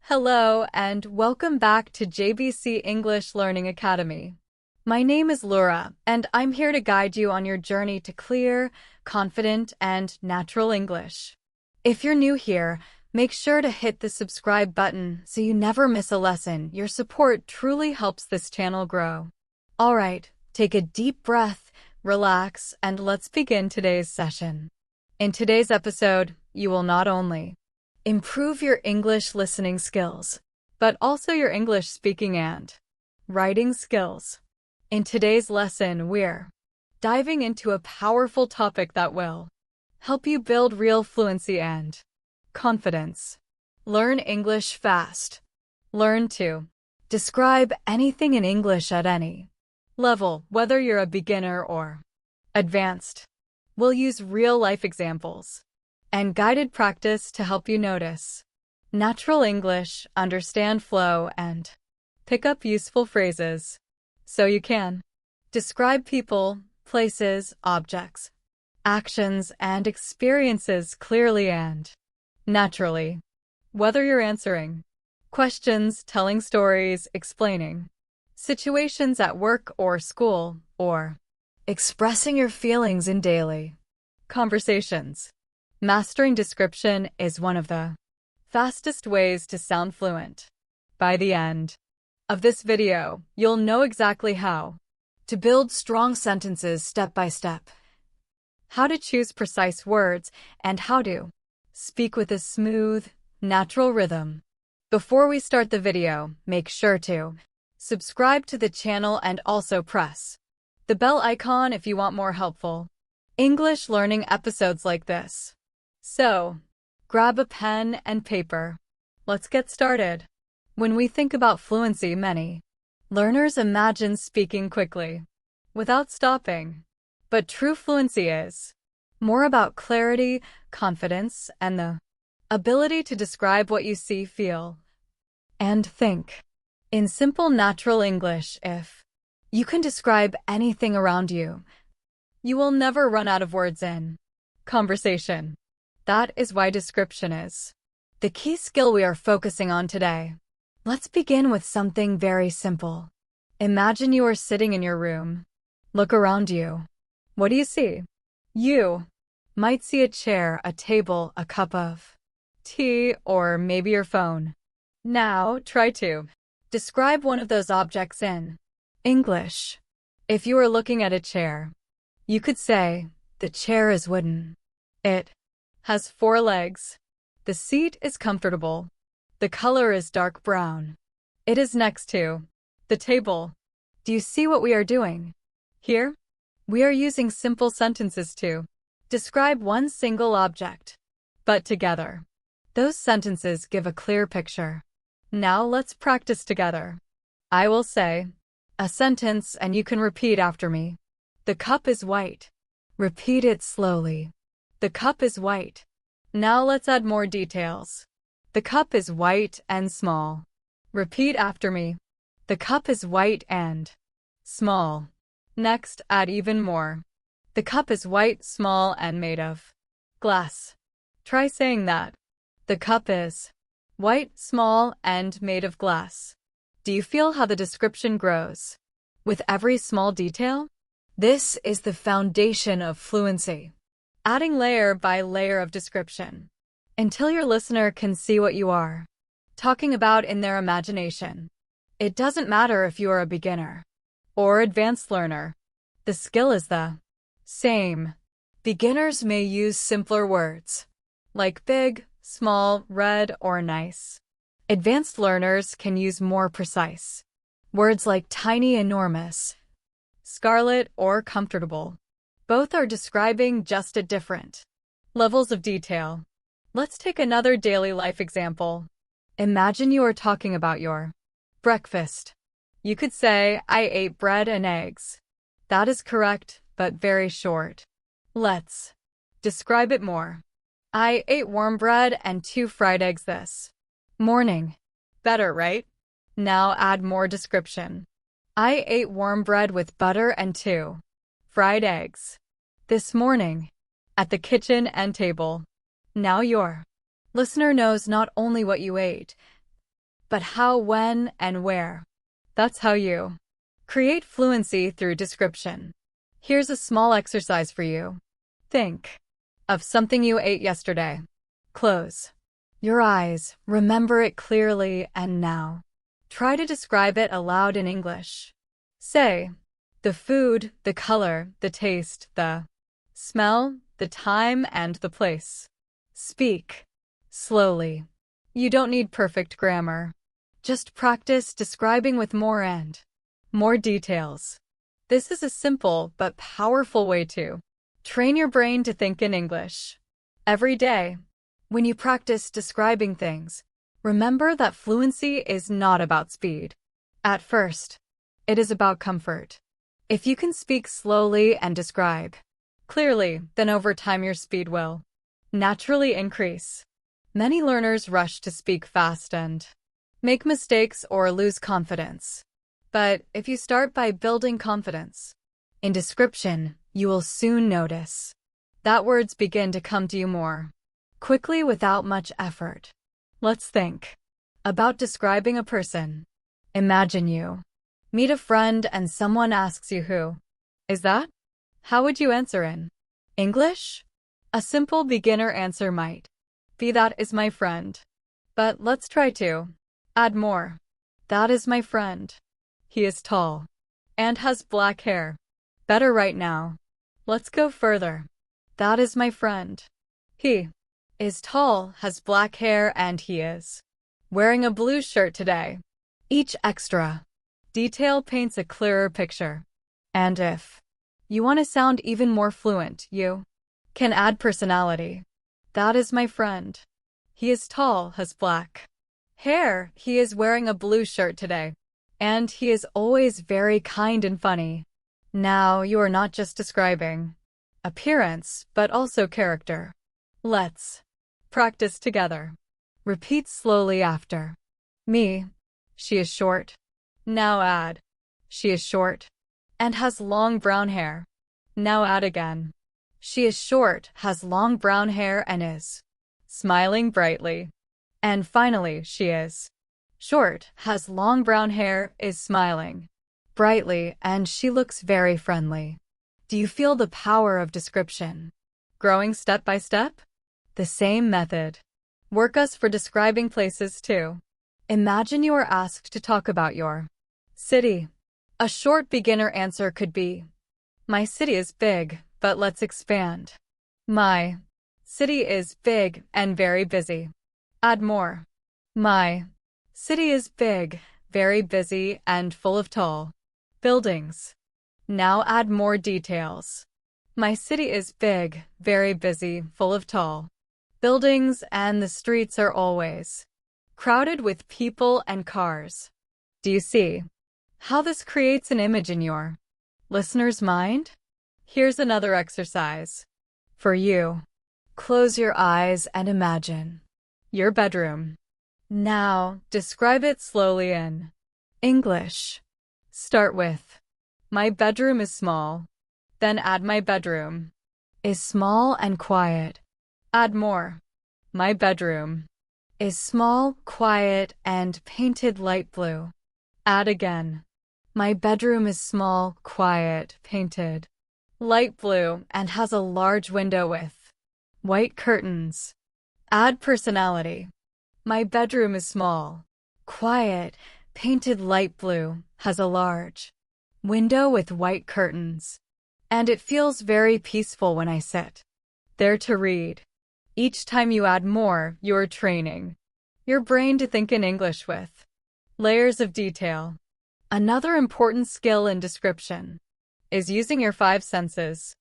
Hello, and welcome back to JBC English Learning Academy. My name is Laura, and I'm here to guide you on your journey to clear, confident, and natural English. If you're new here, make sure to hit the subscribe button so you never miss a lesson. Your support truly helps this channel grow. All right, take a deep breath, relax, and let's begin today's session. In today's episode, you will not only improve your English listening skills, but also your English speaking and writing skills. In today's lesson, we're diving into a powerful topic that will help you build real fluency and confidence. Learn English fast. Learn to describe anything in English at any level, whether you're a beginner or advanced. We'll use real-life examples and guided practice to help you notice natural English, understand flow, and pick up useful phrases so you can describe people, places, objects, actions, and experiences clearly and naturally. Whether you're answering questions, telling stories, explaining situations at work or school, or expressing your feelings in daily conversations, mastering description is one of the fastest ways to sound fluent. By the end of this video, you'll know exactly how to build strong sentences step by step, how to choose precise words, and how to speak with a smooth, natural rhythm. Before we start the video, make sure to subscribe to the channel and also press the bell icon if you want more helpful English learning episodes like this. So, grab a pen and paper. Let's get started. When we think about fluency, many learners imagine speaking quickly, without stopping. But true fluency is more about clarity, confidence, and the ability to describe what you see, feel, and think in simple, natural English. If you can describe anything around you, you will never run out of words in conversation. That is why description is the key skill we are focusing on today. Let's begin with something very simple. Imagine you are sitting in your room. Look around you. What do you see? You might see a chair, a table, a cup of tea, or maybe your phone. Now, try to describe one of those objects in English. If you are looking at a chair, you could say, "The chair is wooden. It has 4 legs. The seat is comfortable. The color is dark brown. It is next to the table." Do you see what we are doing here? We are using simple sentences to describe one single object, but together, those sentences give a clear picture. Now let's practice together. I will say a sentence and you can repeat after me. The cup is white. Repeat it slowly. The cup is white. Now let's add more details. The cup is white and small. Repeat after me. The cup is white and small. Next, add even more. The cup is white, small, and made of glass. Try saying that. The cup is white, small, and made of glass. Do you feel how the description grows with every small detail? This is the foundation of fluency. Adding layer by layer of description until your listener can see what you are talking about in their imagination. It doesn't matter if you are a beginner or advanced learner. The skill is the same. Beginners may use simpler words like big, small, red, or nice. Advanced learners can use more precise words like tiny, enormous, scarlet, or comfortable. Both are describing just at different levels of detail. Let's take another daily life example. Imagine you are talking about your breakfast. You could say, "I ate bread and eggs." That is correct, but very short. Let's describe it more. "I ate warm bread and 2 fried eggs this morning." Better, right? Now add more description. "I ate warm bread with butter and 2 fried eggs this morning at the kitchen and table." Now your listener knows not only what you ate, but how, when, and where. That's how you create fluency through description. Here's a small exercise for you. Think of something you ate yesterday. Close your eyes, remember it clearly, and now try to describe it aloud in English. Say the food, the color, the taste, the smell, the time, and the place. Speak slowly. You don't need perfect grammar. Just practice describing with more and more details. This is a simple but powerful way to train your brain to think in English. Every day, when you practice describing things, remember that fluency is not about speed. At first, it is about comfort. If you can speak slowly and describe clearly, then over time your speed will naturally increase. Many learners rush to speak fast and make mistakes or lose confidence. But if you start by building confidence in description, you will soon notice that words begin to come to you more quickly without much effort. Let's think about describing a person. Imagine you meet a friend and someone asks you, "Who is that?" How would you answer in English? A simple beginner answer might be, "That is my friend." But let's try to add more. That is my friend. He is tall and has black hair. Better right now. Let's go further. That is my friend. He is tall, has black hair, and he is wearing a blue shirt today. Each extra detail paints a clearer picture. And if you want to sound even more fluent, you can add personality. That is my friend. He is tall, has black hair, he is wearing a blue shirt today, and he is always very kind and funny. Now you are not just describing appearance, but also character. Let's practice together. Repeat slowly after me. She is short. Now add, she is short and has long brown hair. Now add again. She is short, has long brown hair, and is smiling brightly. And finally, she is short, has long brown hair, is smiling brightly, and she looks very friendly. Do you feel the power of description growing step by step? The same method works for describing places too. Imagine you are asked to talk about your city. A short beginner answer could be, "My city is big, but let's expand. My city is big and very busy." Add more. My city is big, very busy, and full of tall buildings. Now add more details. My city is big, very busy, full of tall buildings, and the streets are always crowded with people and cars. Do you see how this creates an image in your listener's mind? Here's another exercise for you. Close your eyes and imagine your bedroom. Now, describe it slowly in English. Start with, "My bedroom is small." Then add, "My bedroom is small and quiet." Add more. "My bedroom is small, quiet, and painted light blue." Add again. "My bedroom is small, quiet, painted light blue, and has a large window with white curtains." Add personality. "My bedroom is small, quiet, painted light blue, has a large window with white curtains, and it feels very peaceful when I sit there to read." Each time you add more, you're training your brain to think in English with layers of detail. Another important skill in description is using your 5 senses.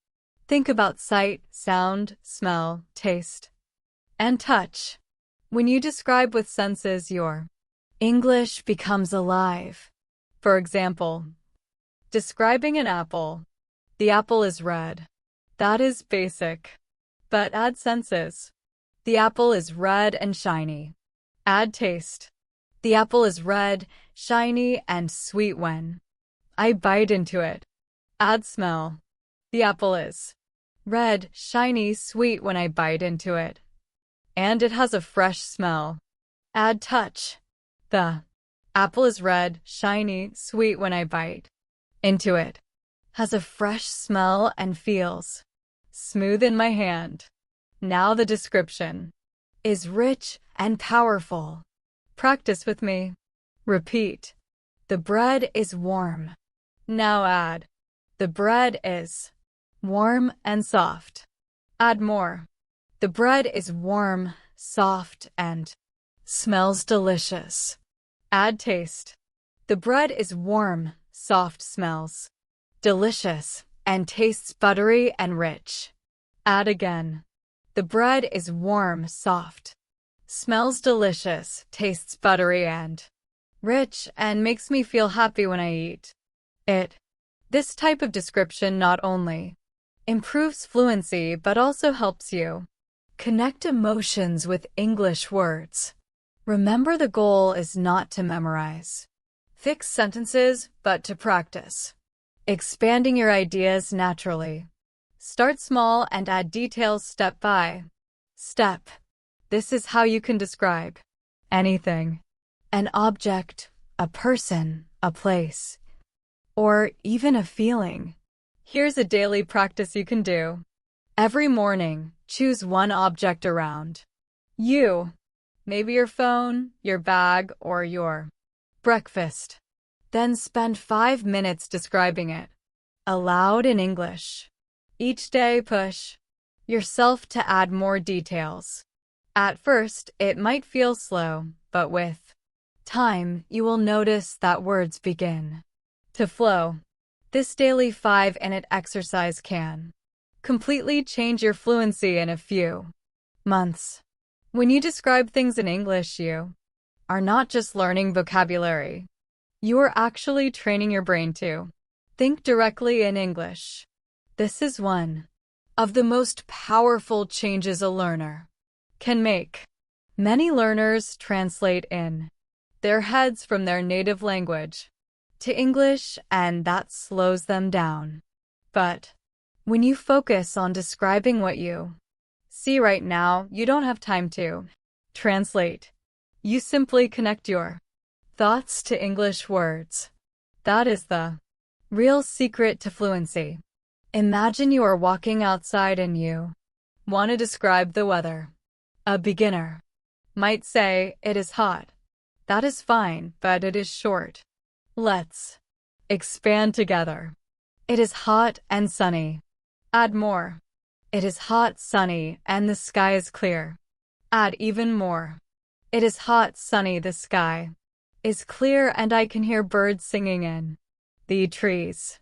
Think about sight, sound, smell, taste, and touch. When you describe with senses, your English becomes alive. For example, describing an apple. The apple is red. That is basic. But add senses. The apple is red and shiny. Add taste. The apple is red, shiny, and sweet when I bite into it. Add smell. The apple is red, shiny, sweet when I bite into it, and it has a fresh smell. Add touch. The apple is red, shiny, sweet when I bite into it. Has a fresh smell and feels smooth in my hand. Now the description is rich and powerful. Practice with me. Repeat. The bread is warm. Now add. The bread is warm and soft. Add more. The bread is warm, soft, and smells delicious. Add taste. The bread is warm, soft, smells delicious, and tastes buttery and rich. Add again. The bread is warm, soft, smells delicious, tastes buttery and rich, and makes me feel happy when I eat it. This type of description not only improves fluency but also helps you connect emotions with English words. Remember, the goal is not to memorize fixed sentences, but to practice expanding your ideas naturally. Start small and add details step by step. This is how you can describe anything: an object, a person, a place, or even a feeling. Here's a daily practice you can do. Every morning, choose one object around you. Maybe your phone, your bag, or your breakfast. Then spend 5 minutes describing it aloud in English. Each day, push yourself to add more details. At first, it might feel slow, but with time, you will notice that words begin to flow. This daily 5-minute exercise can completely change your fluency in a few months. When you describe things in English, you are not just learning vocabulary. You are actually training your brain to think directly in English. This is one of the most powerful changes a learner can make. Many learners translate in their heads from their native language to English, and that slows them down. But when you focus on describing what you see right now, you don't have time to translate. You simply connect your thoughts to English words. That is the real secret to fluency. Imagine you are walking outside and you want to describe the weather. A beginner might say, "It is hot." That is fine, but it is short. Let's expand together. It is hot and sunny. Add more. It is hot, sunny, and the sky is clear. Add even more. It is hot, sunny, the sky is clear, and I can hear birds singing in the trees.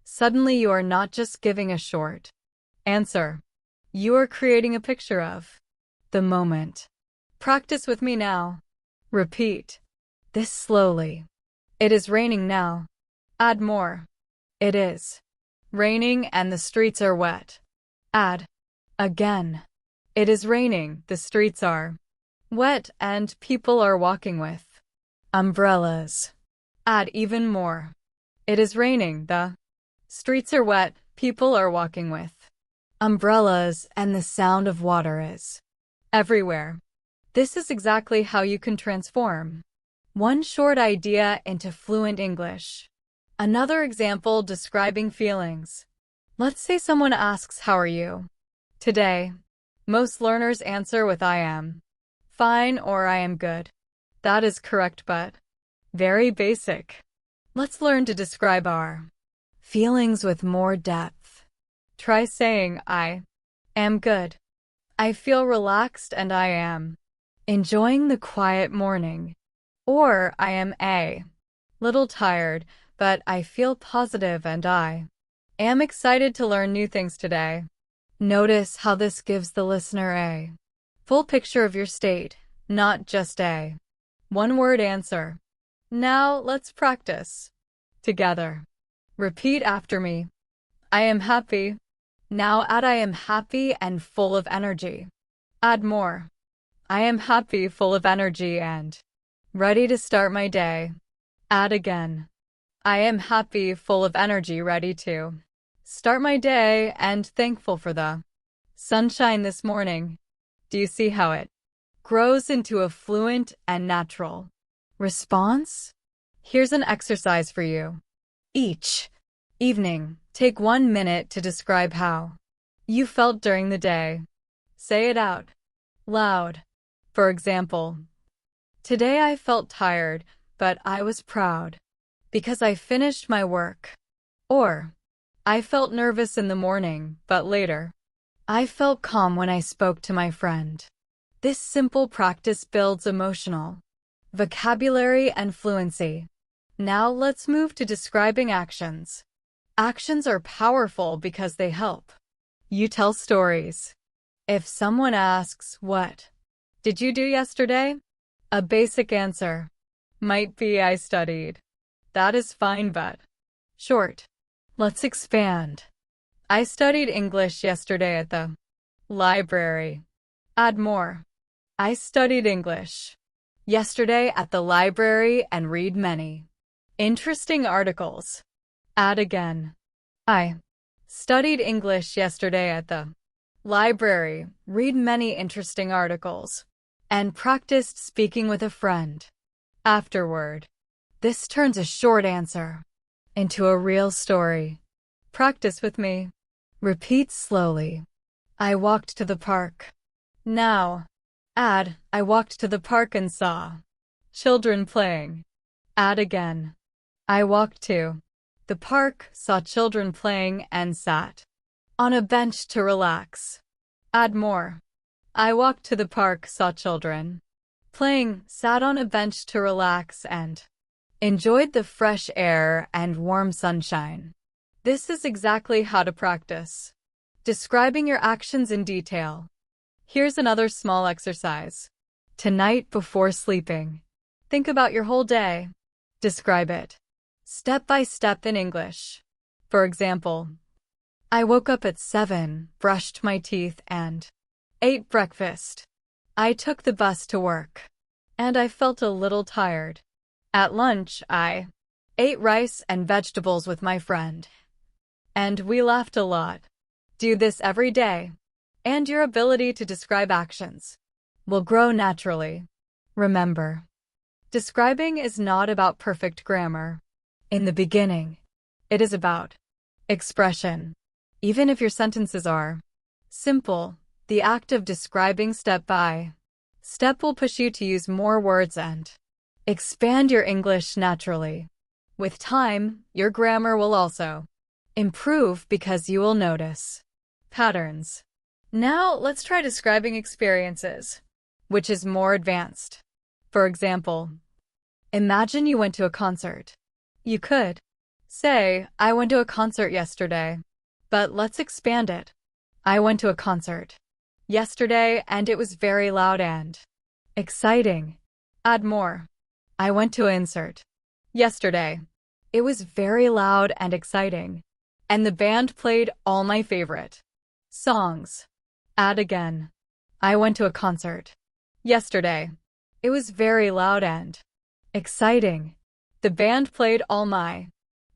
Suddenly you are not just giving a short answer. You are creating a picture of the moment. Practice with me now. Repeat this slowly. It is raining now. Add more. It is raining and the streets are wet. Add again. It is raining, the streets are wet, and people are walking with umbrellas. Add even more. It is raining, the streets are wet, people are walking with umbrellas, and the sound of water is everywhere. This is exactly how you can transform one short idea into fluent English. Another example, describing feelings. Let's say someone asks, "How are you today?" Most learners answer with "I am fine" or "I am good." That is correct, but very basic. Let's learn to describe our feelings with more depth. Try saying, "I am good. I feel relaxed and I am enjoying the quiet morning." Or, "I am a little tired, but I feel positive and I am excited to learn new things today." Notice how this gives the listener a full picture of your state, not just a one-word answer. Now let's practice together. Repeat after me. I am happy. Now add "I am happy and full of energy." Add more. I am happy, full of energy, and ready to start my day. Add again. I am happy, full of energy, ready to start my day, and thankful for the sunshine this morning. Do you see how it grows into a fluent and natural Response? Here's an exercise for you. Each evening, take 1 minute to describe how you felt during the day. Say it out loud. For example, today I felt tired, but I was proud because I finished my work. Or, I felt nervous in the morning, but later, I felt calm when I spoke to my friend. This simple practice builds emotional vocabulary and fluency. Now let's move to describing actions. Actions are powerful because they help you tell stories. If someone asks, "What did you do yesterday?" a basic answer might be, "I studied." That is fine but short. Let's expand. I studied English yesterday at the library. Add more. I studied English yesterday at the library and read many interesting articles. Add again. I studied English yesterday at the library, read many interesting articles, and practiced speaking with a friend afterward. This turns a short answer into a real story. Practice with me. Repeat slowly. I walked to the park. Now, add, I walked to the park and saw children playing. Add again. I walked to the park, saw children playing, and sat on a bench to relax. Add more. I walked to the park, saw children playing, sat on a bench to relax, and enjoyed the fresh air and warm sunshine. This is exactly how to practice describing your actions in detail. Here's another small exercise. Tonight before sleeping, think about your whole day. Describe it step by step in English. For example, I woke up at 7, brushed my teeth, and ate breakfast. I took the bus to work, and I felt a little tired. At lunch, I ate rice and vegetables with my friend, and we laughed a lot. Do this every day, and your ability to describe actions will grow naturally. Remember, describing is not about perfect grammar. In the beginning, it is about expression. Even if your sentences are simple, the act of describing step by step will push you to use more words and expand your English naturally. With time, your grammar will also improve because you will notice patterns. Now, let's try describing experiences, which is more advanced. For example, imagine you went to a concert. You could say, I went to a concert yesterday, but let's expand it. I went to a concert yesterday and it was very loud and exciting. Add more. I went to insert yesterday. It was very loud and exciting, and the band played all my favorite songs. Add again. I went to a concert yesterday. It was very loud and exciting. The band played all my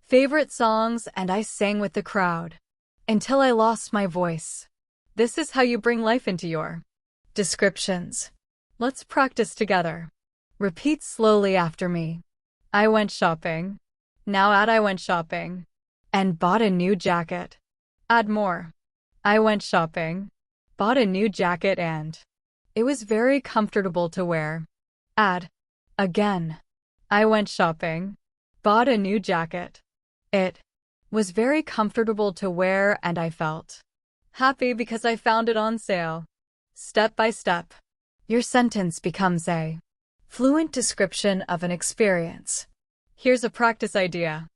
favorite songs and I sang with the crowd until I lost my voice. This is how you bring life into your descriptions. Let's practice together. Repeat slowly after me. I went shopping. Now add I went shopping and bought a new jacket. Add more. I went shopping, bought a new jacket and it was very comfortable to wear. Add again. I went shopping, bought a new jacket. It was very comfortable to wear and I felt happy because I found it on sale. Step by step, your sentence becomes a fluent description of an experience. Here's a practice idea.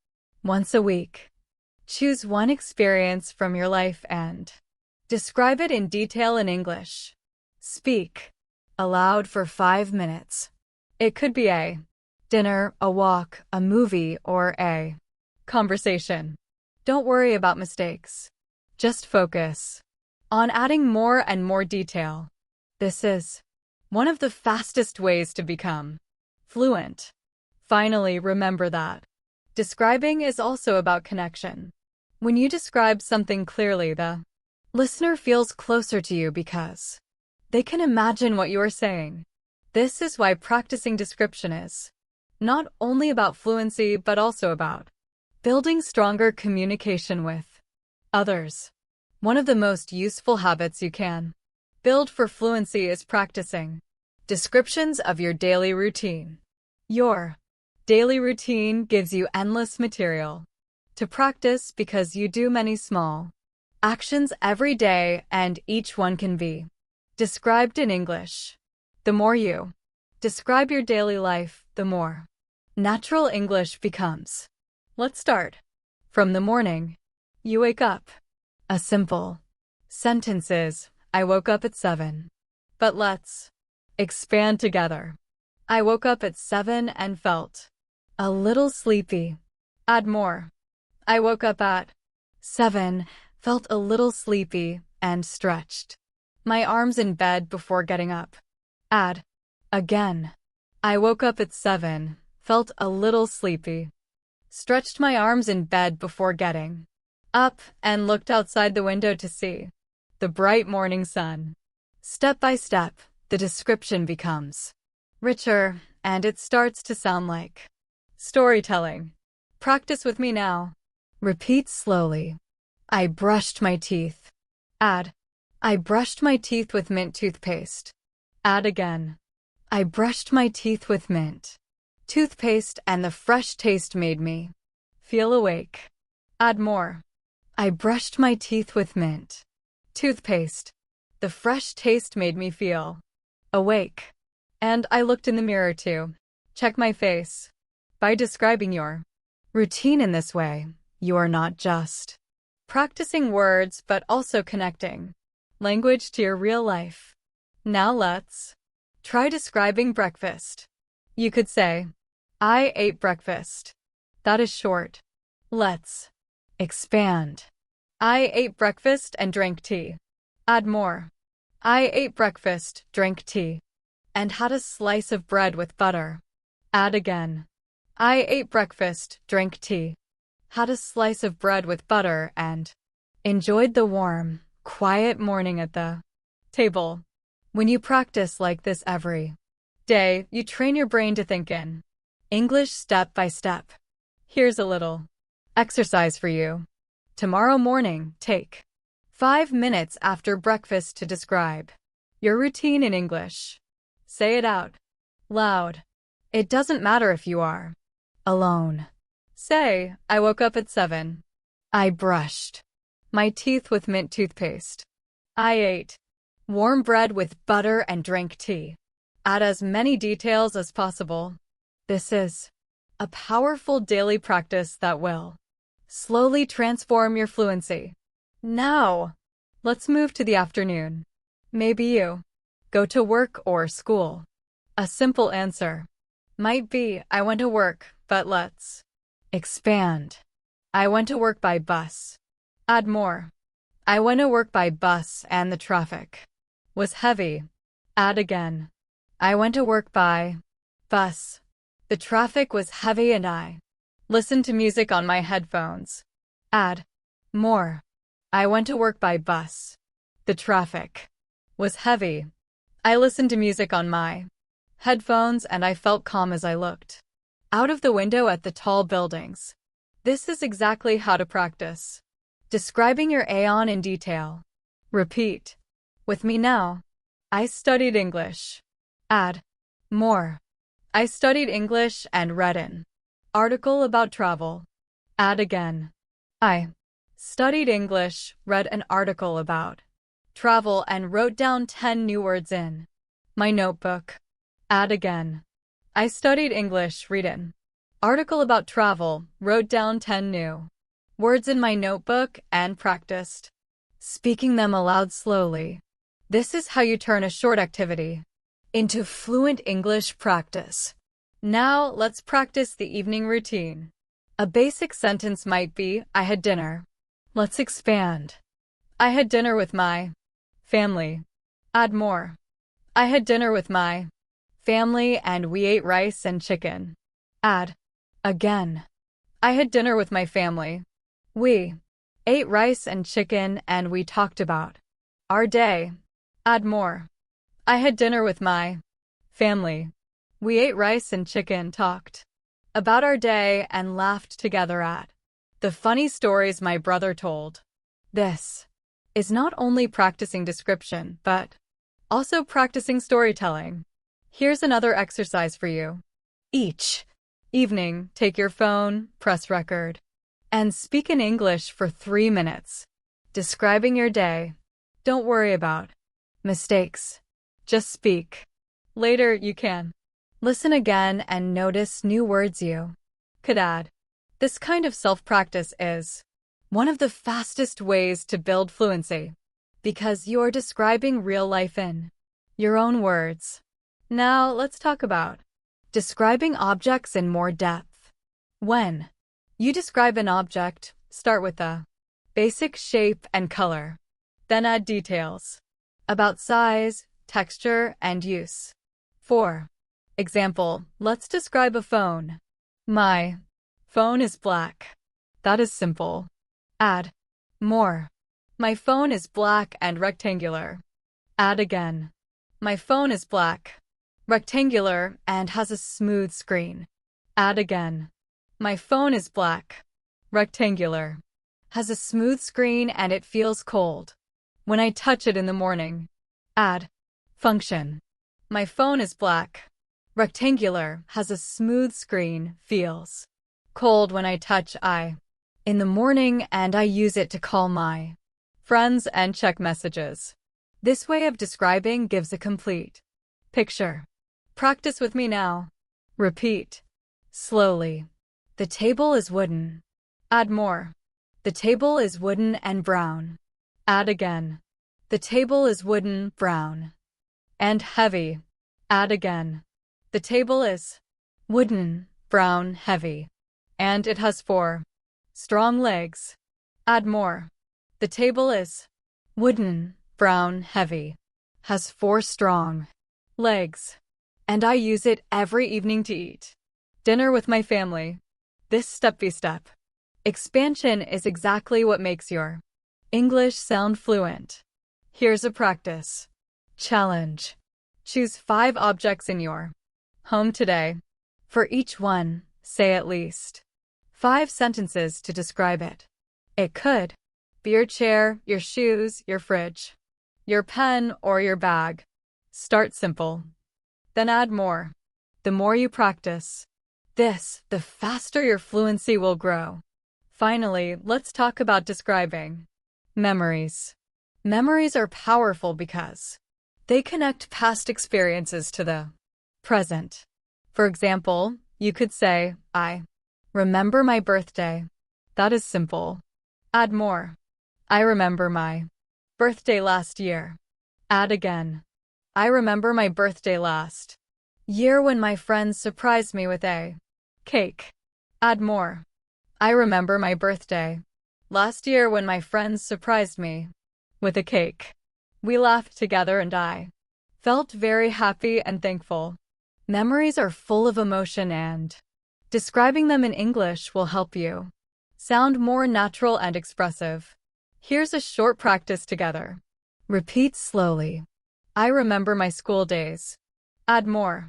Once a week, choose one experience from your life and describe it in detail in English. Speak aloud for 5 minutes. It could be a dinner, a walk, a movie, or a conversation. Don't worry about mistakes. Just focus on adding more and more detail. This is one of the fastest ways to become fluent. Finally, remember that describing is also about connection. When you describe something clearly, the listener feels closer to you because they can imagine what you are saying. This is why practicing description is Not only about fluency, but also about building stronger communication with others. One of the most useful habits you can build for fluency is practicing descriptions of your daily routine. Your daily routine gives you endless material to practice because you do many small actions every day, and each one can be described in English. The more you describe your daily life, the more natural English becomes. Let's start from the morning you wake up. A simple sentence is, I woke up at 7. But let's expand together. I woke up at 7 and felt a little sleepy. Add more. I woke up at 7, felt a little sleepy, and stretched my arms in bed before getting up. Add again. I woke up at 7, felt a little sleepy, stretched my arms in bed before getting up, and looked outside the window to see the bright morning sun. Step by step, the description becomes richer, and it starts to sound like storytelling. Practice with me now. Repeat slowly. I brushed my teeth. Add, I brushed my teeth with mint toothpaste. Add again. I brushed my teeth with mint toothpaste, and the fresh taste made me feel awake. Add more. I brushed my teeth with mint toothpaste. The fresh taste made me feel awake. And I looked in the mirror to check my face. By describing your routine in this way, you are not just practicing words, but also connecting language to your real life. Now let's try describing breakfast. You could say, I ate breakfast. That is short. Let's expand. I ate breakfast and drank tea. Add more. I ate breakfast, drank tea, and had a slice of bread with butter. Add again. I ate breakfast, drank tea, had a slice of bread with butter, and enjoyed the warm, quiet morning at the table. When you practice like this every day, you train your brain to think in English step by step. Here's a little exercise for you. Tomorrow morning, take 5 minutes after breakfast to describe your routine in English. Say it out loud. It doesn't matter if you are alone. Say, I woke up at 7. I brushed my teeth with mint toothpaste. I ate warm bread with butter and drank tea. Add as many details as possible. This is a powerful daily practice that will slowly transform your fluency. Now, let's move to the afternoon. Maybe you go to work or school. A simple answer might be, I went to work, but let's expand. I went to work by bus. Add more. I went to work by bus and the traffic was heavy. Add again. I went to work by bus. The traffic was heavy and I listened to music on my headphones. Add more. I went to work by bus. The traffic was heavy. I listened to music on my headphones and I felt calm as I looked out of the window at the tall buildings. This is exactly how to practice describing your aeon in detail. Repeat with me now. I studied English. Add more. I studied English and read an article about travel. Add again. I studied English, read an article about travel, and wrote down 10 new words in my notebook. Add again. I studied English, read an article about travel, wrote down 10 new words in my notebook, and practiced speaking them aloud slowly. This is how you turn a short activity into fluent English practice. Now, let's practice the evening routine. A basic sentence might be, I had dinner. Let's expand. I had dinner with my family. Add more. I had dinner with my family and we ate rice and chicken. Add again. I had dinner with my family. We ate rice and chicken and we talked about our day. Add more. I had dinner with my family. We ate rice and chicken, talked about our day, and laughed together at the funny stories my brother told. This is not only practicing description, but also practicing storytelling. Here's another exercise for you. Each evening, take your phone, press record, and speak in English for 3 minutes, describing your day. Don't worry about mistakes. Just speak. Later, you can listen again and notice new words you could add. This kind of self-practice is one of the fastest ways to build fluency because you're describing real life in your own words. Now, let's talk about describing objects in more depth. When you describe an object, start with the basic shape and color. Then add details about size, texture, and use. For example, let's describe a phone. My phone is black. That is simple. Add more. My phone is black and rectangular. Add again. My phone is black, rectangular, and has a smooth screen. Add again. My phone is black, rectangular, has a smooth screen, and it feels cold when I touch it in the morning. Add function. My phone is black, rectangular, has a smooth screen, feels cold when I touch it in the morning, and I use it to call my friends and check messages. This way of describing gives a complete picture. Practice with me now. Repeat slowly. The table is wooden. Add more. The table is wooden and brown. Add again. The table is wooden, brown, and heavy. Add again. The table is wooden, brown, heavy, and it has 4 strong legs. Add more. The table is wooden, brown, heavy, has 4 strong legs, and I use it every evening to eat dinner with my family. This step-by-step expansion is exactly what makes your English sound fluent. Here's a practice challenge. Choose 5 objects in your home today. For each one, say at least 5 sentences to describe it. It could be your chair, your shoes, your fridge, your pen, or your bag. Start simple. Then add more. The more you practice this, the faster your fluency will grow. Finally, let's talk about describing memories. Memories are powerful because they connect past experiences to the present. For example, you could say, I remember my birthday. That is simple. Add more. I remember my birthday last year. Add again. I remember my birthday last year when my friends surprised me with a cake. Add more. I remember my birthday last year when my friends surprised me with a cake. We laughed together and I felt very happy and thankful. Memories are full of emotion, and describing them in English will help you sound more natural and expressive. Here's a short practice together. Repeat slowly. I remember my school days. Add more.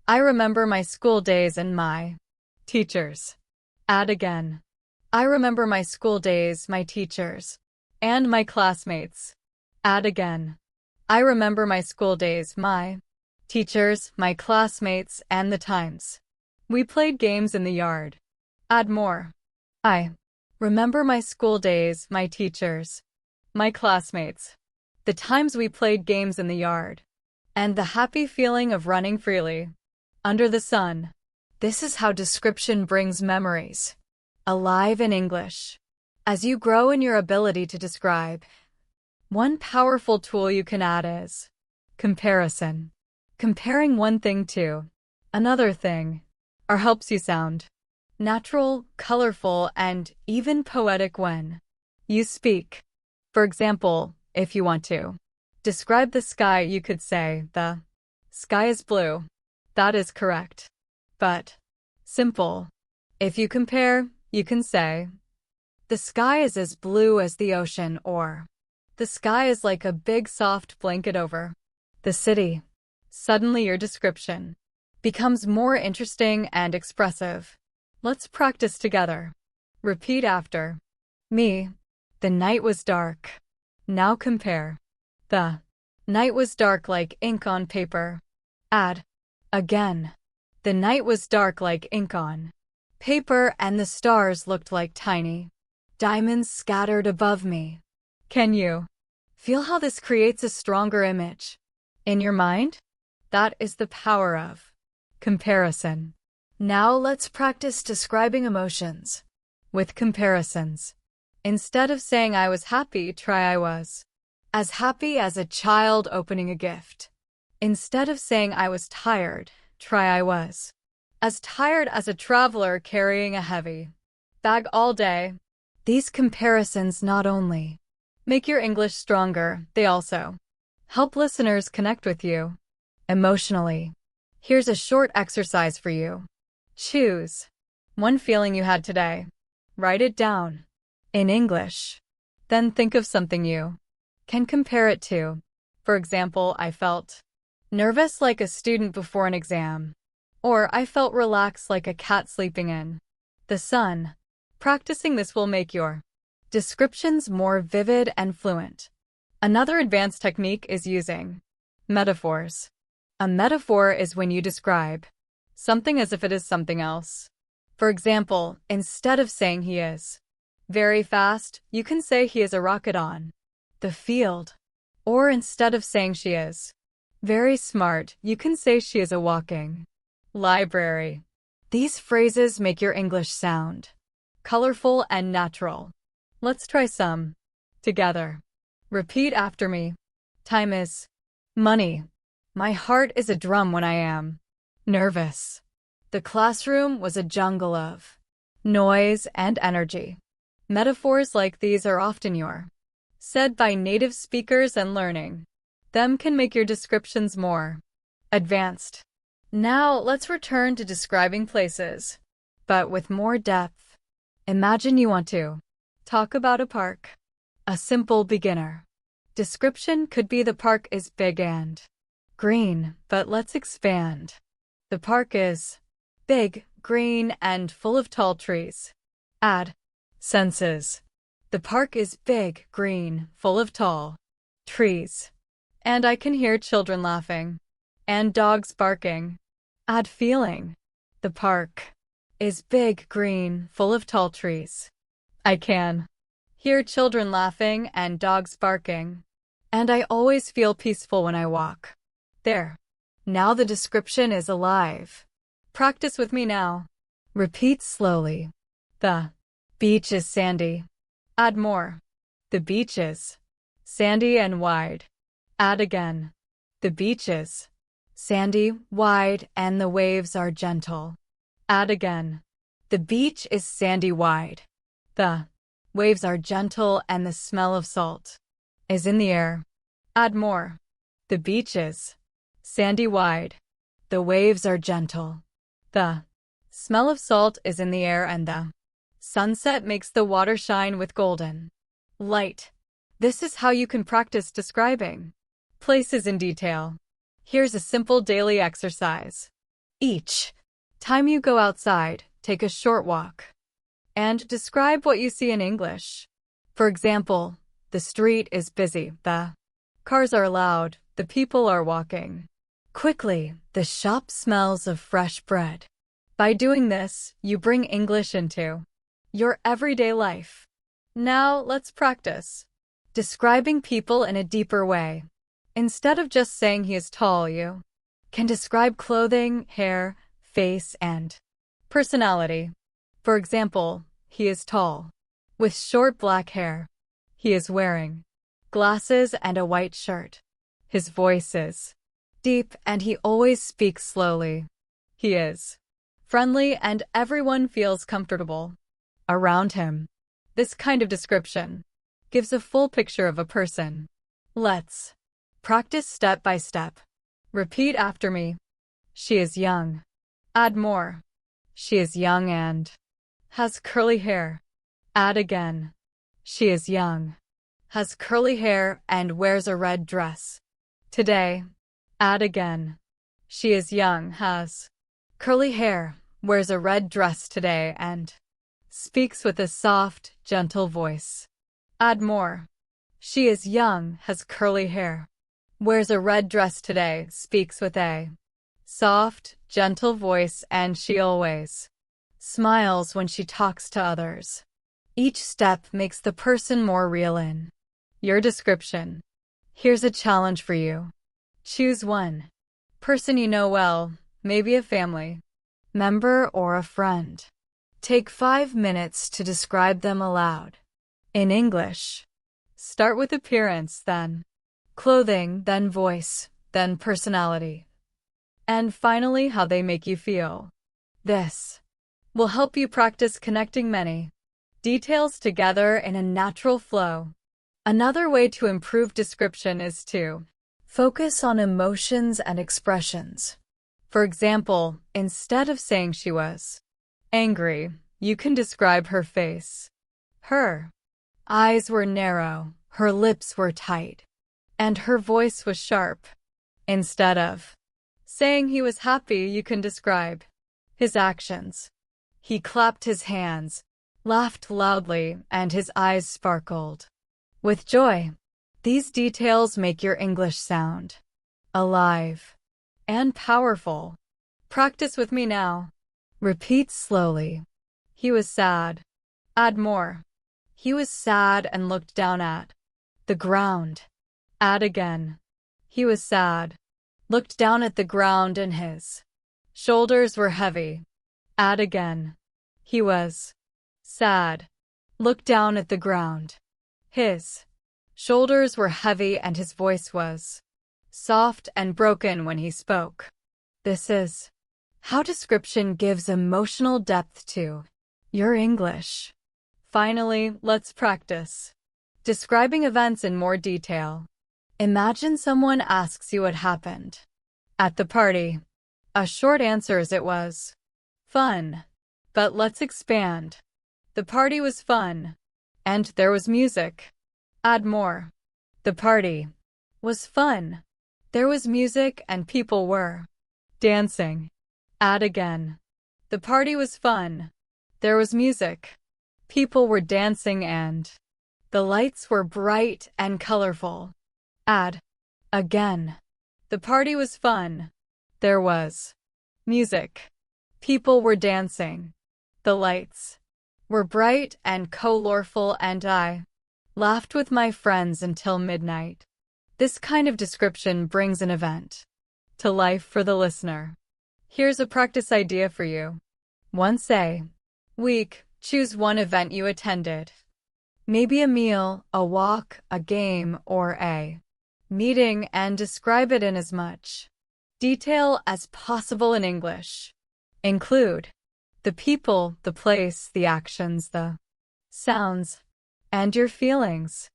I remember my school days and my teachers. Add again. I remember my school days, my teachers, and my classmates. Add again. I remember my school days, my teachers, my classmates, and the times we played games in the yard. Add more. I remember my school days, my teachers, my classmates, the times we played games in the yard, and the happy feeling of running freely under the sun. This is how description brings memories alive in English. As you grow in your ability to describe, one powerful tool you can add is comparison. Comparing one thing to another thing helps you sound natural, colorful, and even poetic when you speak. For example, if you want to describe the sky, you could say, the sky is blue. That is correct, but simple. If you compare, you can say, the sky is as blue as the ocean, or the sky is like a big soft blanket over the city. Suddenly your description becomes more interesting and expressive. Let's practice together. Repeat after me. The night was dark. Now compare. The night was dark like ink on paper. Add again. The night was dark like ink on paper, and the stars looked like tiny diamonds scattered above me. Can you feel how this creates a stronger image in your mind? That is the power of comparison. Now let's practice describing emotions with comparisons. Instead of saying I was happy, try I was as happy as a child opening a gift. Instead of saying I was tired, try I was as tired as a traveler carrying a heavy bag all day. These comparisons not only make your English stronger, they also help listeners connect with you emotionally. Here's a short exercise for you. Choose one feeling you had today. Write it down in English. Then think of something you can compare it to. For example, I felt nervous like a student before an exam. Or I felt relaxed like a cat sleeping in the sun. Practicing this will make your descriptions more vivid and fluent. Another advanced technique is using metaphors. A metaphor is when you describe something as if it is something else. For example, instead of saying he is very fast, you can say he is a rocket on the field. Or instead of saying she is very smart, you can say she is a walking library. These phrases make your English sound colorful and natural. Let's try some together. Repeat after me. Time is money. My heart is a drum when I am nervous. The classroom was a jungle of noise and energy. Metaphors like these are often said by native speakers, and learning them can make your descriptions more advanced. Now let's return to describing places, but with more depth. Imagine you want to talk about a park. A simple beginner description could be the park is big and green, but let's expand. The park is big, green, and full of tall trees. Add senses. The park is big, green, full of tall trees. And I can hear children laughing and dogs barking. Add feeling. The park is big, green, full of tall trees. I can hear children laughing and dogs barking. And I always feel peaceful when I walk there. Now the description is alive. Practice with me now. Repeat slowly. The beach is sandy. Add more. The beach is sandy and wide. Add again. The beach is sandy, wide, and the waves are gentle. Add again. The beach is sandy, wide. The waves are gentle, and the smell of salt is in the air. Add more. The beach is sandy, wide. The waves are gentle. The smell of salt is in the air, and the sunset makes the water shine with golden light. This is how you can practice describing places in detail. Here's a simple daily exercise. Each time you go outside, take a short walk and describe what you see in English. For example, the street is busy, the cars are loud, the people are walking quickly, the shop smells of fresh bread. By doing this, you bring English into your everyday life. Now let's practice describing people in a deeper way. Instead of just saying he is tall, you can describe clothing, hair, face, and personality. For example, he is tall, with short black hair. He is wearing glasses and a white shirt. His voice is deep, and he always speaks slowly. He is friendly, and everyone feels comfortable around him. This kind of description gives a full picture of a person. Let's practice step by step. Repeat after me. She is young. Add more. She is young and has curly hair. Add again. She is young, has curly hair, and wears a red dress. Today. Add again. She is young, has curly hair, wears a red dress today, and speaks with a soft, gentle voice. Add more. She is young, has curly hair, wears a red dress today, speaks with a soft, gentle voice, and she always smiles when she talks to others. Each step makes the person more real in your description. Here's a challenge for you. Choose one person you know well, maybe a family member or a friend. Take 5 minutes to describe them aloud. In English, start with appearance, then clothing, then voice, then personality, and finally how they make you feel. This will help you practice connecting many details together in a natural flow. Another way to improve description is to focus on emotions and expressions. For example, instead of saying she was angry, you can describe her face. Her eyes were narrow, her lips were tight, and her voice was sharp. Instead of saying he was happy, you can describe his actions. He clapped his hands, laughed loudly, and his eyes sparkled with joy. These details make your English sound alive and powerful. Practice with me now. Repeat slowly. He was sad. Add more. He was sad and looked down at the ground. Add again. He was sad. Looked down at the ground and his shoulders were heavy. Add again. He was sad. Looked down at the ground. His shoulders were heavy and his voice was soft and broken when he spoke. This is how description gives emotional depth to your English. Finally, let's practice describing events in more detail. Imagine someone asks you what happened at the party. A short answer is it was fun. But let's expand. The party was fun. And there was music. Add more. The party was fun. There was music and people were dancing. Add again. The party was fun. There was music. People were dancing and the lights were bright and colorful. Add again. The party was fun. There was music. People were dancing. The lights were bright and colorful and I laughed with my friends until midnight. This kind of description brings an event to life for the listener. Here's a practice idea for you. Once a week, choose one event you attended. Maybe a meal, a walk, a game, or a meeting, and describe it in as much detail as possible in English. Include the people, the place, the actions, the sounds, and your feelings.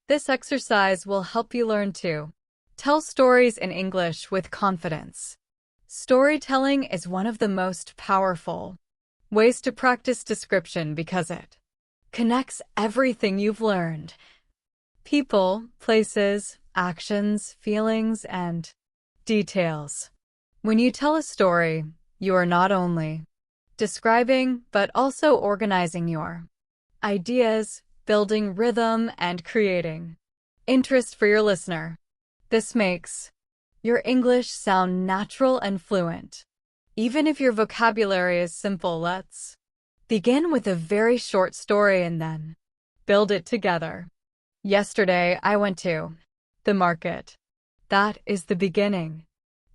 This exercise will help you learn to tell stories in English with confidence. Storytelling is one of the most powerful ways to practice description because it connects everything you've learned. People, places, actions, feelings, and details. When you tell a story, you are not only describing, but also organizing your ideas, building rhythm, and creating interest for your listener. This makes your English sound natural and fluent. Even if your vocabulary is simple, let's begin with a very short story and then build it together. Yesterday, I went to the market. That is the beginning.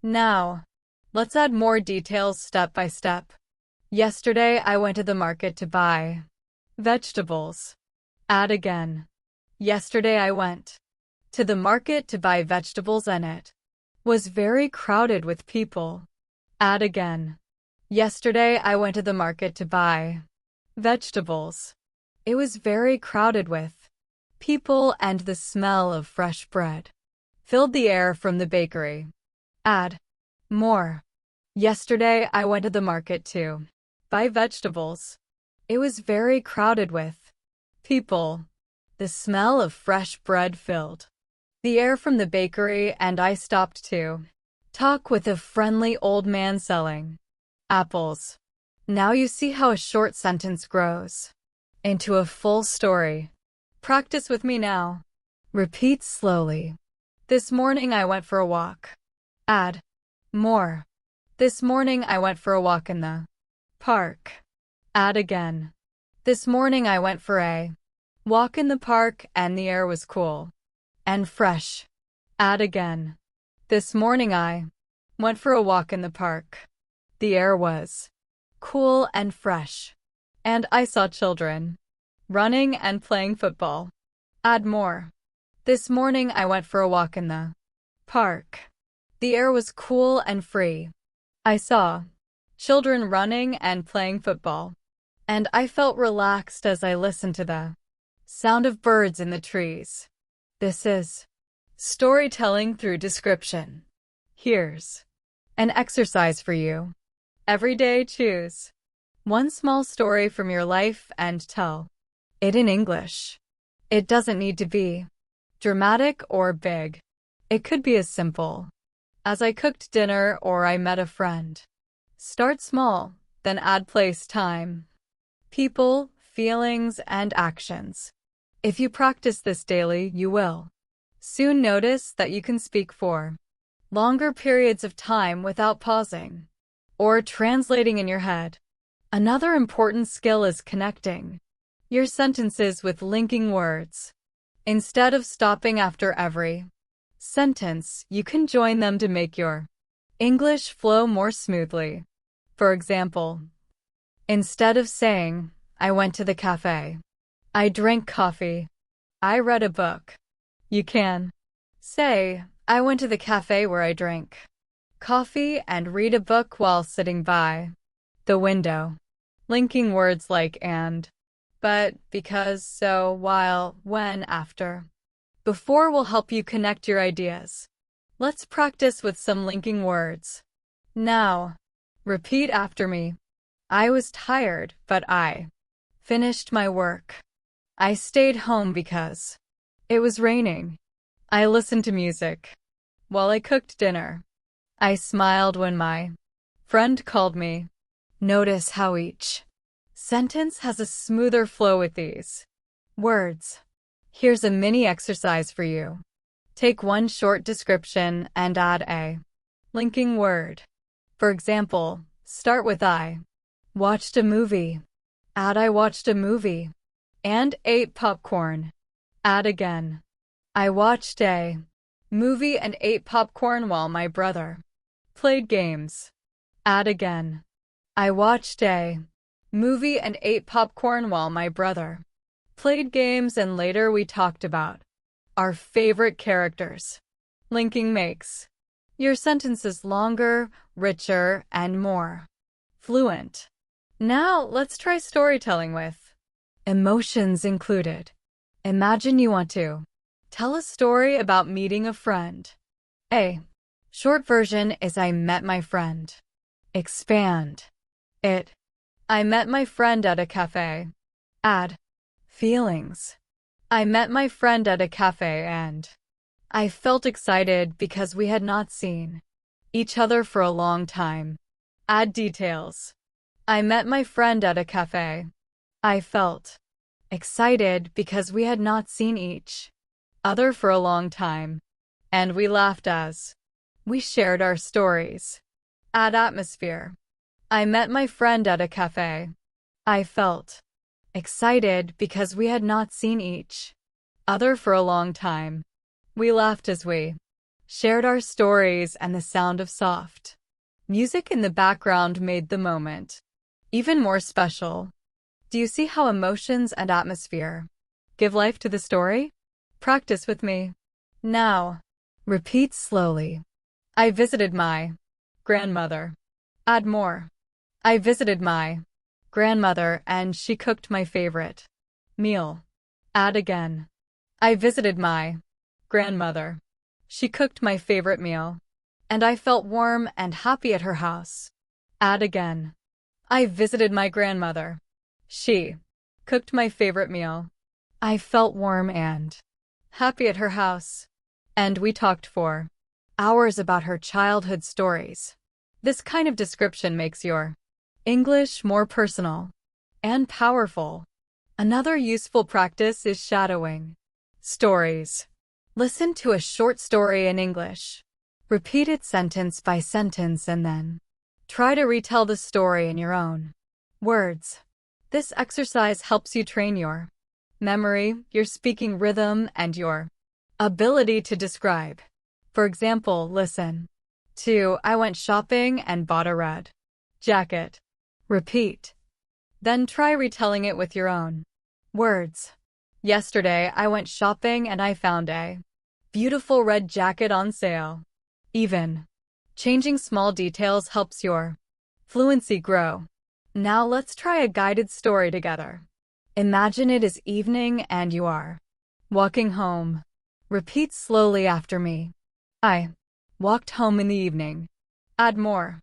Now, let's add more details step by step. Yesterday, I went to the market to buy vegetables. Add again. Yesterday, I went to the market to buy vegetables and it was very crowded with people. Add again. Yesterday, I went to the market to buy vegetables. It was very crowded with people and the smell of fresh bread filled the air from the bakery. Add more. Yesterday, I went to the market to buy vegetables. It was very crowded with people. The smell of fresh bread filled the air from the bakery, and I stopped to Talk with a friendly old man selling apples. Now you see how a short sentence grows into a full story. Practice with me now. Repeat slowly. This morning I went for a walk. Add more. This morning I went for a walk in the park. Add again. This morning I went for a walk in the park and the air was cool and fresh. Add again. This morning I went for a walk in the park. The air was cool and fresh. And I saw children running and playing football. Add more. This morning I went for a walk in the park. The air was cool and free. I saw children running and playing football. And I felt relaxed as I listened to the sound of birds in the trees. This is storytelling through description. Here's an exercise for you. Every day choose one small story from your life and tell it in English. It doesn't need to be dramatic or big. It could be as simple as I cooked dinner or I met a friend. Start small, then add place, time, people, feelings, and actions. If you practice this daily, you will soon notice that you can speak for longer periods of time without pausing or translating in your head. Another important skill is connecting your sentences with linking words. Instead of stopping after every sentence, you can join them to make your English flow more smoothly. For example, instead of saying, I went to the cafe, I drank coffee, I read a book, you can say, I went to the cafe where I drank coffee and read a book while sitting by the window. Linking words like and, but, because, so, while, when, after, before will help you connect your ideas. Let's practice with some linking words. Now, repeat after me. I was tired, but I finished my work. I stayed home because it was raining. I listened to music while I cooked dinner. I smiled when my friend called me. Notice how each sentence has a smoother flow with these words. Here's a mini exercise for you. Take one short description and add a linking word. For example, start with I watched a movie. Add I watched a movie and ate popcorn. Add again. I watched a movie and ate popcorn while my brother played games. Add again. I watched a movie and ate popcorn while my brother played games and later we talked about our favorite characters. Linking makes your sentences longer, richer, and more fluent. Now let's try storytelling with emotions included. Imagine you want to tell a story about meeting a friend. A short version is I met my friend. Expand it. I met my friend at a cafe. Add feelings. I met my friend at a cafe and I felt excited because we had not seen each other for a long time. Add details. I met my friend at a cafe. I felt excited because we had not seen each other for a long time. And we laughed as we shared our stories. Add atmosphere. I met my friend at a cafe. I felt excited because we had not seen each other for a long time. We laughed as we shared our stories and the sound of soft music in the background made the moment even more special. Do you see how emotions and atmosphere give life to the story? Practice with me. Now, repeat slowly. I visited my grandmother. Add more. I visited my grandmother and she cooked my favorite meal. Add again. I visited my grandmother. She cooked my favorite meal. And I felt warm and happy at her house. Add again. I visited my grandmother. She cooked my favorite meal. I felt warm and happy at her house. And we talked for hours about her childhood stories. This kind of description makes your English more personal and powerful. Another useful practice is shadowing stories. Listen to a short story in English. Repeat it sentence by sentence and then try to retell the story in your own words. This exercise helps you train your memory, your speaking rhythm, and your ability to describe. For example, listen to I went shopping and bought a red jacket. Repeat. Then try retelling it with your own words. Yesterday, I went shopping and I found a beautiful red jacket on sale. Even changing small details helps your fluency grow. Now let's try a guided story together. Imagine it is evening and you are walking home. Repeat slowly after me. I walked home in the evening. Add more.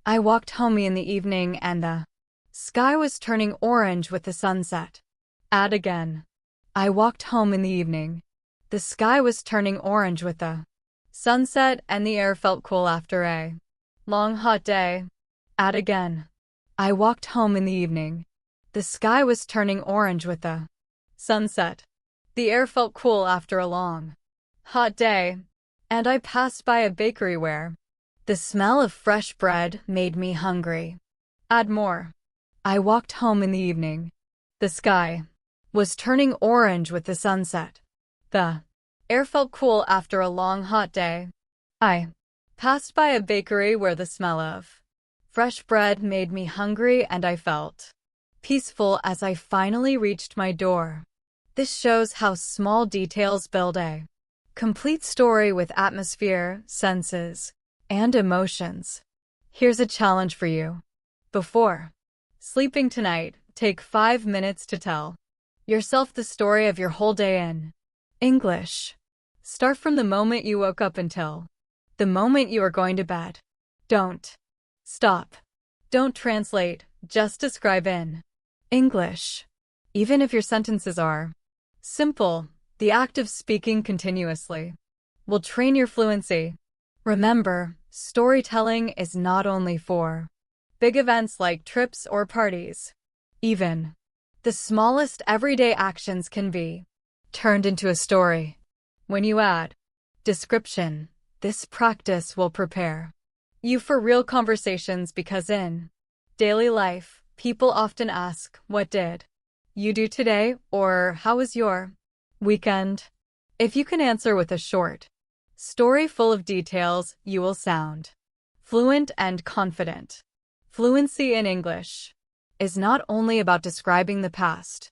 I walked home in the evening and the sky was turning orange with the sunset. Add again. I walked home in the evening. The sky was turning orange with the sunset and the air felt cool after a long hot day. Add again. I walked home in the evening. The sky was turning orange with the sunset. The air felt cool after a long hot day. And I passed by a bakery where the smell of fresh bread made me hungry. Add more. I walked home in the evening. The sky was turning orange with the sunset. The air felt cool after a long hot day. I passed by a bakery where the smell of fresh bread made me hungry and I felt peaceful as I finally reached my door. This shows how small details build a complete story with atmosphere, senses, and emotions. Here's a challenge for you. Before sleeping tonight, take 5 minutes to tell yourself the story of your whole day in English. Start from the moment you woke up until the moment you are going to bed. Don't stop. Don't translate, just describe in English. Even if your sentences are simple, the act of speaking continuously will train your fluency. Remember, storytelling is not only for big events like trips or parties. Even the smallest everyday actions can be turned into a story. When you add description, this practice will prepare you for real conversations because in daily life, people often ask, "What did you do today?" or "How was your weekend?" If you can answer with a short story full of details, you will sound fluent and confident. Fluency in English is not only about describing the past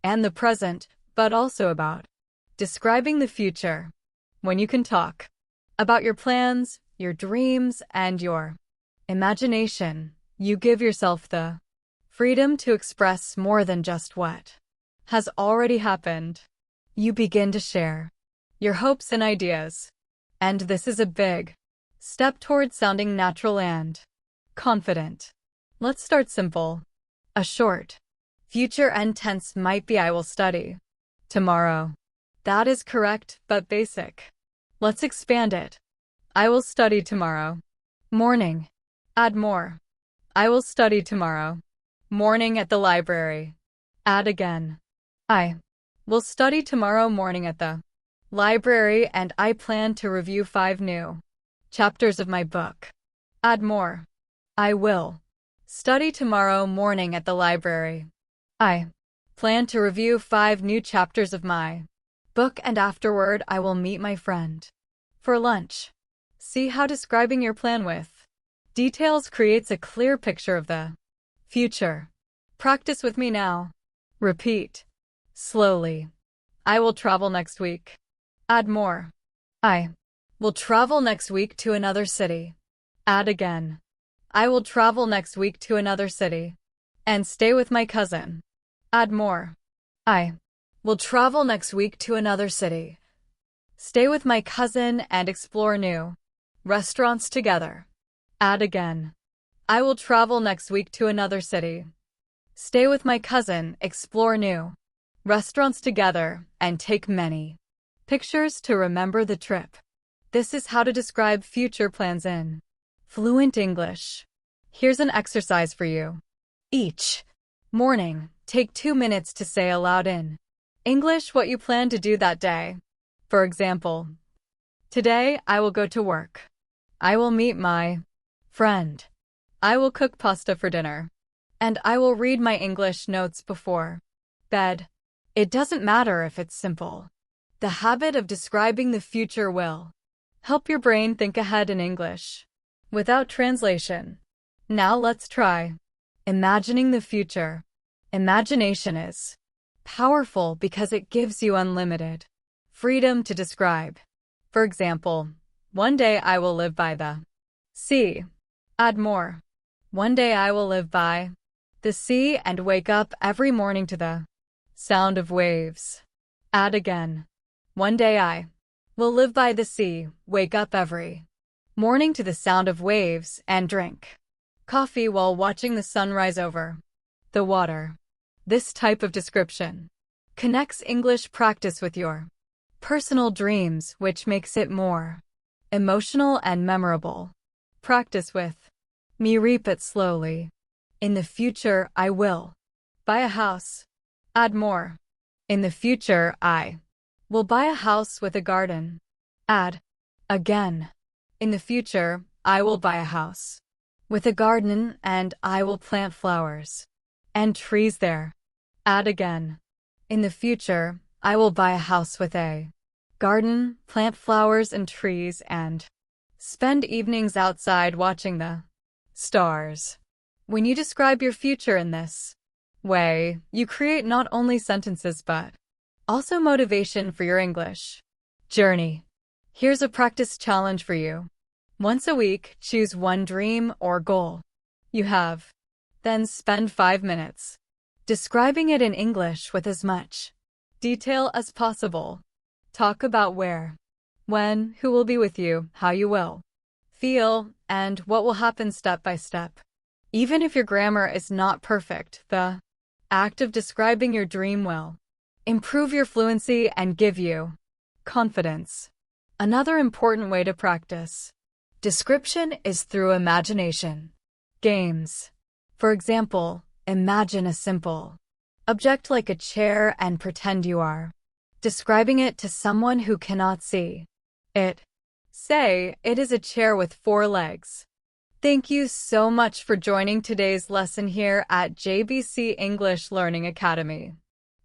and the present, but also about describing the future. When you can talk about your plans, your dreams, and your imagination, you give yourself the freedom to express more than just what has already happened. You begin to share your hopes and ideas. And this is a big step towards sounding natural and confident. Let's start simple. A short future and tense might be I will study tomorrow. That is correct, but basic. Let's expand it. I will study tomorrow morning. Add more. I will study tomorrow morning at the library. Add again. I will study tomorrow morning at the library and I plan to review 5 new chapters of my book. Add more. I will study tomorrow morning at the library. I plan to review 5 new chapters of my book and afterward I will meet my friend for lunch. See how describing your plan with details creates a clear picture of the future. Practice with me now. Repeat slowly. I will travel next week. Add more. I will travel next week to another city. Add again. I will travel next week to another city and stay with my cousin. Add more. I will travel next week to another city, stay with my cousin and explore new restaurants together. Add again. I will travel next week to another city, stay with my cousin, explore new restaurants together, and take many pictures to remember the trip. This is how to describe future plans in fluent English. Here's an exercise for you. Each morning, take 2 minutes to say aloud in English what you plan to do that day. For example, today I will go to work. I will meet my friend. I will cook pasta for dinner. And I will read my English notes before bed. It doesn't matter if it's simple. The habit of describing the future will help your brain think ahead in English without translation. Now let's try imagining the future. Imagination is powerful because it gives you unlimited freedom to describe. For example, one day I will live by the sea. Add more. One day I will live by the sea and wake up every morning to the sound of waves. Add again. One day I will live by the sea, wake up every morning to the sound of waves, and drink coffee while watching the sunrise over the water. This type of description connects English practice with your personal dreams, which makes it more emotional and memorable. Practice with me. Repeat slowly. In the future, I will buy a house. Add more. In the future, I will buy a house with a garden. Add again. In the future, I will buy a house with a garden and I will plant flowers and trees there. Add again. In the future, I will buy a house with a garden, plant flowers and trees, and spend evenings outside watching the stars. When you describe your future in this way, you create not only sentences but also motivation for your English journey. Here's a practice challenge for you. Once a week, choose one dream or goal you have. Then spend 5 minutes describing it in English with as much detail as possible. Talk about where, when, who will be with you, how you will feel, and what will happen step by step. Even if your grammar is not perfect, the act of describing your dream will improve your fluency and give you confidence. Another important way to practice description is through imagination games. For example, imagine a simple object like a chair and pretend you are describing it to someone who cannot see it. Say, it is a chair with 4 legs. Thank you so much for joining today's lesson here at JBC English Learning Academy.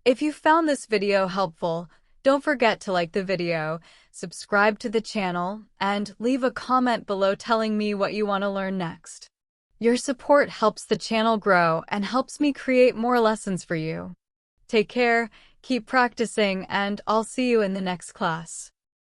If you found this video helpful, don't forget to like the video, subscribe to the channel, and leave a comment below telling me what you want to learn next. Your support helps the channel grow and helps me create more lessons for you. Take care, keep practicing, and I'll see you in the next class.